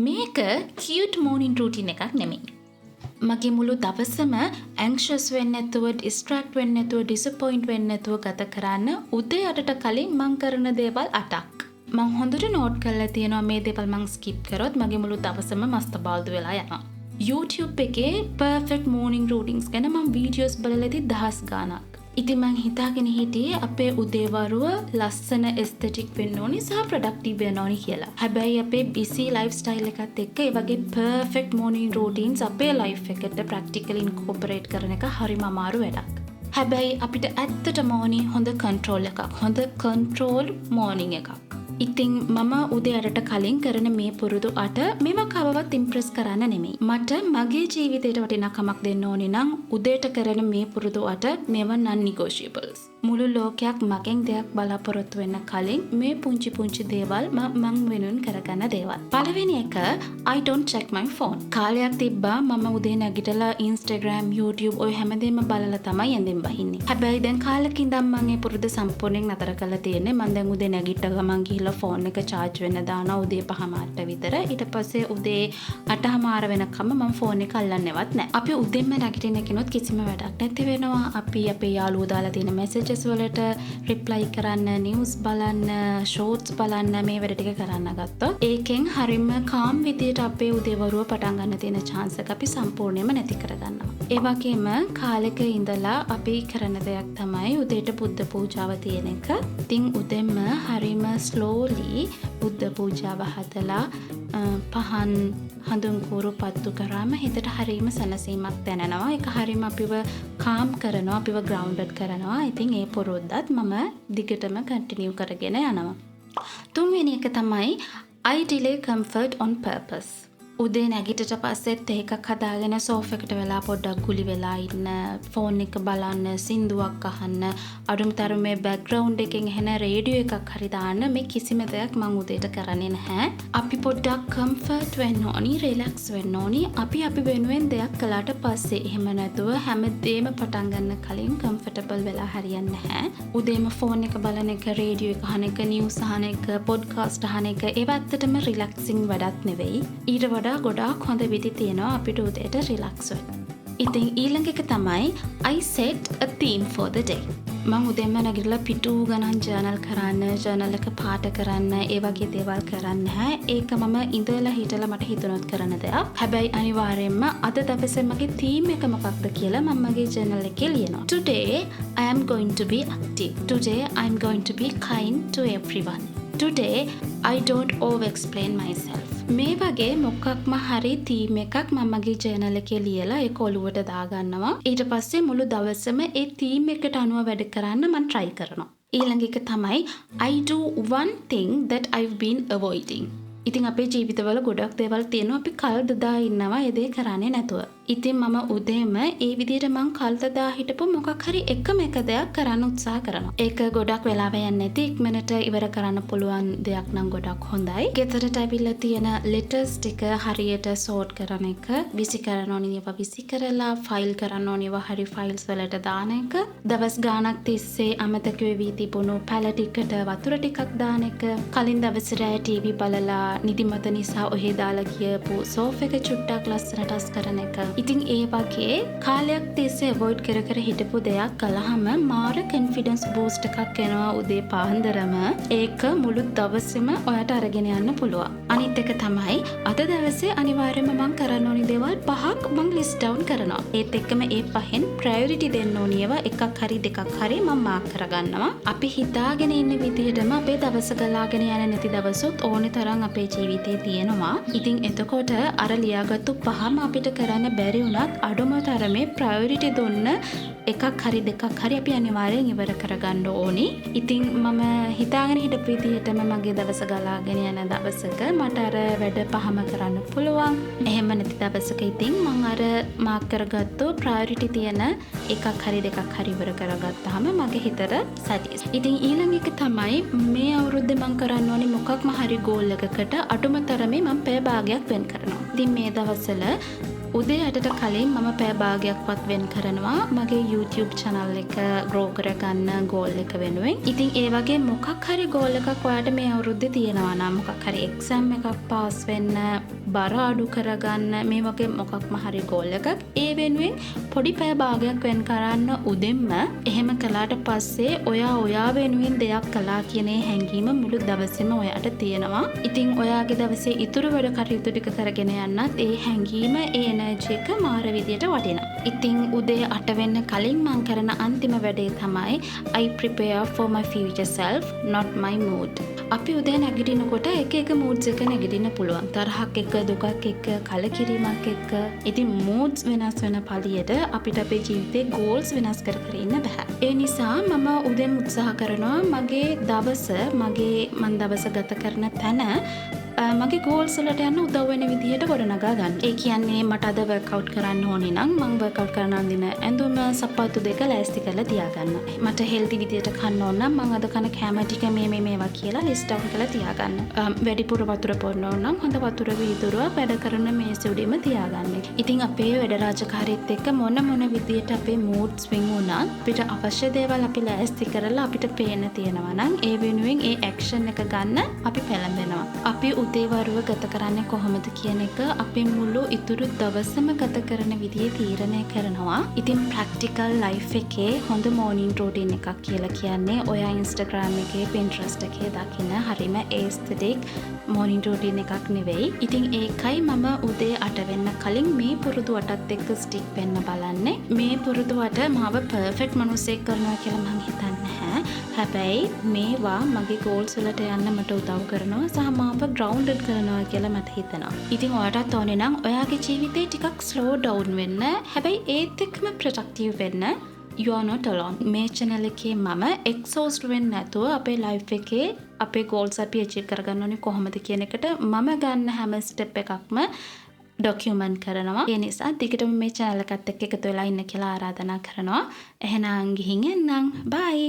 මේක cute මෝනින් routine එකක් නෙමෙයි. මගේ මුළු දවසම ඇන්ක්ෂස් වෙන්නේ නැතුව, ඩිස්ට්‍රැක්ට් වෙන්නේ නැතුව, ඩිසපොයින්ට් වෙන්නේ නැතුව ගත කරන්න උදේ 8ට කලින් මං කරන දේවල් 8ක්. මං හොඳට නෝට් කරලා තියෙනවා මේ දේවල් මං ස්කිප් කරොත් මගේ මුළු දවසම මස්තබාල්දු වෙලා යනවා. YouTube එකේ perfect morning routines ගැන මං වීඩියෝස් බලලා දහස් ගාණක්. ඉතින් මං හිතාගෙන හිටියේ අපේ උදේවරුව ලස්සන එස්තෙටික් වෙන්න ඕනි සහ ප්‍රොඩක්ටිව් වෙන්න ඕනි කියලා. හැබැයි අපේ busy lifestyle එකත් එක්ක ඒ වගේ perfect morning routines අපේ life එකට practically incorporate කරන එක හරිම අමාරු වැඩක්. හැබැයි අපිට ඇත්තටම ඕනි හොඳ control එකක්. හොඳ control morning එකක්. ඉතින් මම උදේ 8ට කලින් කරන මේ පුරුදු 8 මෙව කවවත් ඉම්ප්‍රෙස් කරන්න නෙමෙයි. මට මගේ ජීවිතේට වටිනාකමක් දෙන්න ඕනේ නම් උදේට කරන මේ පුරුදු 8 මේව non negotiables. මුළු ලෝකයක් මගෙන් දෙයක් බලාපොරොත්තු වෙන්න කලින් මේ පුංචි පුංචි දේවල් මං වෙනුවෙන් කරගන්න දේවල්. පළවෙනි එක I don't check my phone. කාලයක් තිබ්බා මම උදේ නැගිටලා Instagram, YouTube ඔය හැමදේම බලලා තමයි ඇඳෙන් බහින්නේ. හැබැයි දැන් කාලෙක ඉඳන් මම මේ පුරුදු සම්පූර්ණයෙන් නතර කරලා තියෙන්නේ. මම දැන් උදේ නැගිට ගමන් ගිහලා ෆෝන් එක charge වෙන්න දානවා උදේ 5:00ට විතර. ඊට පස්සේ උදේ 8:00 වෙනකම් මම ෆෝන් එක අල්ලන්නේවත් නැහැ. අපි උදේම නැගිටින කෙනෙක් කිසිම වැඩක් නැති වෙනවා. අපි අපේ යාළුවෝ දාලා තියෙන messages වලට reply කරන්න, news බලන්න, shorts බලන්න මේ වැඩ ටික කරන්න ගත්තොත් ඒකෙන් හරිම calm විදියට අපේ උදේවරුව පටන් ගන්න තියෙන chance එක අපි සම්පූර්ණයෙන්ම නැති කරගන්නවා. ඒ වගේම කාලෙක ඉඳලා අපි කරන දෙයක් තමයි උදේට බුද්ධ පූජාව තියෙන එක. ඉතින් උදෙන්ම හරිම slowly බුද්ධ පූජාව හදලා පහන් හඳුන් කූරු පත්තු කරාම හිතට හරිම සැනසීමක් දැනෙනවා. ඒක හරිම අපිව calm කරනවා, අපිව grounded කරනවා. ඉතින් ඒ පුරුද්දත් මම දිගටම continue කරගෙන යනවා. තුන්වෙනි එක තමයි I delay comfort on purpose. උදේ නැගිටට පස්සෙත් එකක් හදාගෙන සෝෆ් එකට වෙලා පොඩ්ඩක් ගුලි වෙලා ඉන්න, ෆෝන් එක බලන්න, සින්දුවක් අහන්න, අඩුම තරමේ බෑග්ග්‍රවුන්ඩ් එකෙන් එන රේඩියෝ එකක් හරි දාන්න මේ කිසිම දෙයක් මම උදේට කරන්නේ නැහැ. අපි පොඩ්ඩක් කම්ෆර්ට් වෙන්න ඕනි, රිලැක්ස් වෙන්න ඕනි. අපි වෙනුවෙන් දෙයක් කළාට පස්සේ එහෙම නැතුව හැමදේම පටන් ගන්න කලින් කම්ෆර්ටබල් වෙලා හරියන්නේ නැහැ. උදේම ෆෝන් එක බලන එක, රේඩියෝ එක අහන එක, නිවුස් අහන එක, පොඩ්කාස්ට් අහන එක ඒව ඇත්තටම රිලැක්සින් වැඩක් නෙවෙයි. ඊට වඩා ගොඩාක් හොඳ විදි තියෙනවා අපිට උදේට රිලැක්ස් වෙන්න. ඉතින් ඊළඟ එක තමයි I set a theme for the day. මම උදේම නැගිටලා පිටු ගණන් ජර්නල් කරන්න, ජර්නල් එක පාට කරන්න, ඒ වගේ දේවල් කරන්නේ නැහැ. ඒක මම ඉඳලා හිටලා මට හිතුනොත් කරන දෙයක්. හැබැයි අනිවාර්යයෙන්ම අද දවසේ මගේ theme එක මොකක්ද කියලා මම මගේ ජර්නල් එකේ ලියනවා. Today I am going to be active. Today I am going to be kind to everyone. Today I don't over explain myself. මේ වගේ මොකක්ම හරි තීම් එකක් මම මගේ ජර්නල් එකේ ලියලා ඒක ඔලුවට දාගන්නවා. ඊට පස්සේ මුළු දවසම ඒ තීම් එකට අනුව වැඩ කරන්න මම try කරනවා. ඊළඟ එක තමයි I do one thing that I've been avoiding. ඉතින් අපේ ජීවිතවල ගොඩක් දේවල් තියෙනවා අපි කල් දදා ඉන්නවා ඒ දේ කරන්නේ නැතුව. ඉතින් මම උදේම ඒ විදිහට මං කල් දදා හිටපු මොකක් හරි එකම එක දෙයක් කරන්න උත්සාහ කරනවා. ඒක ගොඩක් වෙලාව යන්නේ නැති ඉක්මනට ඉවර කරන්න පුළුවන් දෙයක් නම් ගොඩක් හොඳයි. ගෙදරට ඇවිල්ලා තියෙන letters ටික හරියට sort කරන එක, විසි කරන ඕනි ඒවා විසි කරලා, ෆයිල් කරන්න ඕනි ඒවා හරි ෆයිල්ස් වලට දාන එක, දවස් ගාණක් තිස්සේ අමතක වෙවි තිබුණු පැල ටිකට වතුර ටිකක් දාන එක, කලින් දවසේ රෑ ටීවී බලලා නිදිමත නිසා ඔහේ දාලා ගියපු සෝෆ් එක චුට්ටක් ලස්සනට අස් කරන එක. ඉතින් ඒ වගේ කාලයක් තිස්සේ අවොයිඩ් කර කර හිටපු දෙයක් කළාම මාර කොන්ෆිඩන්ස් බූස්ට් එකක් එනවා උදේ පාන්දරම. ඒක මුළු දවසෙම ඔයාට අරගෙන යන්න පුළුවන්. අනිත් එක තමයි අද දවසේ අනිවාර්යයෙන්ම මම කරන්න ඕනි දේවල් 5ක් මම ලිස්ට් ඩවුන් කරනවා. ඒත් එක්කම ඒ 5න් ප්‍රයොරිටි දෙන්න ඕනි ඒවා එකක් හරි දෙකක් හරි මම මාක් කරගන්නවා. අපි හිතාගෙන ඉන්න විදිහටම අපේ දවස ගලාගෙන යන නැති දවසොත් ඕනේ තරම් අපේ ජීවිතේ තියෙනවා. ඉතින් එතකොට අර ලියාගත්තු 5ම අපිට කරන්න බැරි වුණත් අඩුම තරමේ ප්‍රයොරිටි දුන්න එකක් හරි දෙකක් හරි අපි අනිවාර්යෙන් ඉවර කරගන්න ඕනි. ඉතින් මම හිතාගෙන හිටපු විදිහටම මගේ දවස ගලාගෙන යන දවසක මට අර වැඩ 5ම කරන්න පුළුවන්. එහෙම නැති දවසක ඉතින් මම අර මාක් කරගත්තු ප්‍රයොරිටි තියෙන එකක් හරි දෙකක් හරි ඉවර කරගත්තාම මගේ හිතට සැටිස්. ඉතින් ඊළඟ එක තමයි මේ අවුරුද්දේ මම කරන්න ඕනි මොකක්ම හරි ගෝල් එකකට අඩුම තරමේ මම පැය භාගයක් වෙන් කරනවා. ඉතින් මේ දවස්වල උදේ 8ට කලින් මම පැය භාගයක්වත් වෙන් කරනවා මගේ YouTube channel එක grow කරගන්න goal එක වෙනුවෙන්. ඉතින් ඒ වගේ මොකක් හරි goal එකක් ඔයාට මේ අවුරුද්දේ තියෙනවා නම් මොකක් හරි exam එකක් pass වෙන්න, බර අඩු කරගන්න මේ වගේ මොකක්ම හරි goal එකක් ඒ වෙනුවෙන් පොඩි පැය භාගයක් වෙන් කරන්න උදෙන්ම එහෙම කළාට පස්සේ ඔයා වෙනුවෙන් දෙයක් කළා කියන හැඟීම මුළු දවසේම ඔයාට තියෙනවා. ඉතින් ඔයාගේ දවසේ ඉතුරු වැඩ කටයුතු ටික කරගෙන යන්නත් ඒ හැඟීම ඒ එනර්ජි එක මාර විදියට වටිනවා. ඉතින් උදේ 8 වෙන්න කලින් මම කරන අන්තිම වැඩේ තමයි I prepare for my future self, not my mood. අපි උදේ නැගිටිනකොට එක moods එක නැගිටින්න පුළුවන්. තරහක් එක්ක, දුකක් එක්ක, කලකිරීමක් එක්ක. ඉතින් moods වෙනස් වෙන පළියට අපිට අපේ ජීවිතේ goals වෙනස් කර ඉන්න බෑ. ඒ නිසා මම උදේම උත්සාහ කරනවා මගේ දවස, මම දවස ගත කරන තැන මගේ goals වලට යන්න උදව් වෙන විදිහට ගොඩනගා ගන්න. ඒ කියන්නේ මට අද workout කරන්න ඕනේ නම් මම workout කරන අඳින ඇඳුම සප්පාතු දෙක ලෑස්ති කරලා තියාගන්න. මට healthy විදිහට කන්න ඕන නම් මම අද කන කැම ටික මේවා කියලා list down කරලා තියාගන්න. වැඩිපුර වතුර බොන්න ඕන නම් හොඳ වතුර වීදුරුවක් වැඩ කරන මේසෙ උඩින්ම තියාගන්න. ඉතින් අපේ වැඩ රාජකාරීත් එක්ක මොන විදිහට අපේ mood swing වුණත් අපිට අවශ්‍ය දේවල් අපි ලෑස්ති කරලා අපිට පේන්න තියෙනවා නම් ඒ වෙනුවෙන් ඒ action එක ගන්න අපි පෙළඹෙනවා. අපි උදේවරුව ගත කරන්නේ කොහොමද කියන එක අපේ මුළු ඉතුරු දවසම ගත කරන විදිය තීරණය කරනවා. ඉතින් ප්‍රැක්ටිකල් ලයිෆ් එකේ හොඳ මෝර්නින් රූටින් එකක් කියලා කියන්නේ ඔයා Instagram එකේ Pinterest එකේ දකින හරිම aesthetic මෝර්නින් රූටින් එකක් නෙවෙයි. ඉතින් ඒකයි මම උදේ 8 වෙන්න කලින් මේ පුරුදු වටත් එක්ක ස්ටික් වෙන්න බලන්නේ. මේ පුරුදු වට මාව පර්ෆෙක්ට් මිනිසෙක් කරනවා කියලා මම හිතන්නේ නැහැ. හැබැයි මේවා මගේ goals වලට යන්න මට උදව් කරනවා සහ මාව grounded කරනවා කියලා මට හිතෙනවා. ඉතින් ඔයාටත් ඕනේ නම් ඔයාගේ ජීවිතේ ටිකක් slow down වෙන්න, හැබැයි ඒත් එක්කම productive වෙන්න. You are not alone. මේ channel එකේ මම exhaust වෙන්නේ නැතුව අපේ life එකේ අපේ goals අපි achieve කරගන්න ඕනේ කොහොමද කියන එකට මම ගන්න හැම step එකක්ම document කරනවා. ඒ නිසා දිගටම මේ channel එකත් එක්ක එකතු වෙලා ඉන්න කියලා ආරාධනා කරනවා. එහෙනම් ගිහින් එන්නම්. Bye.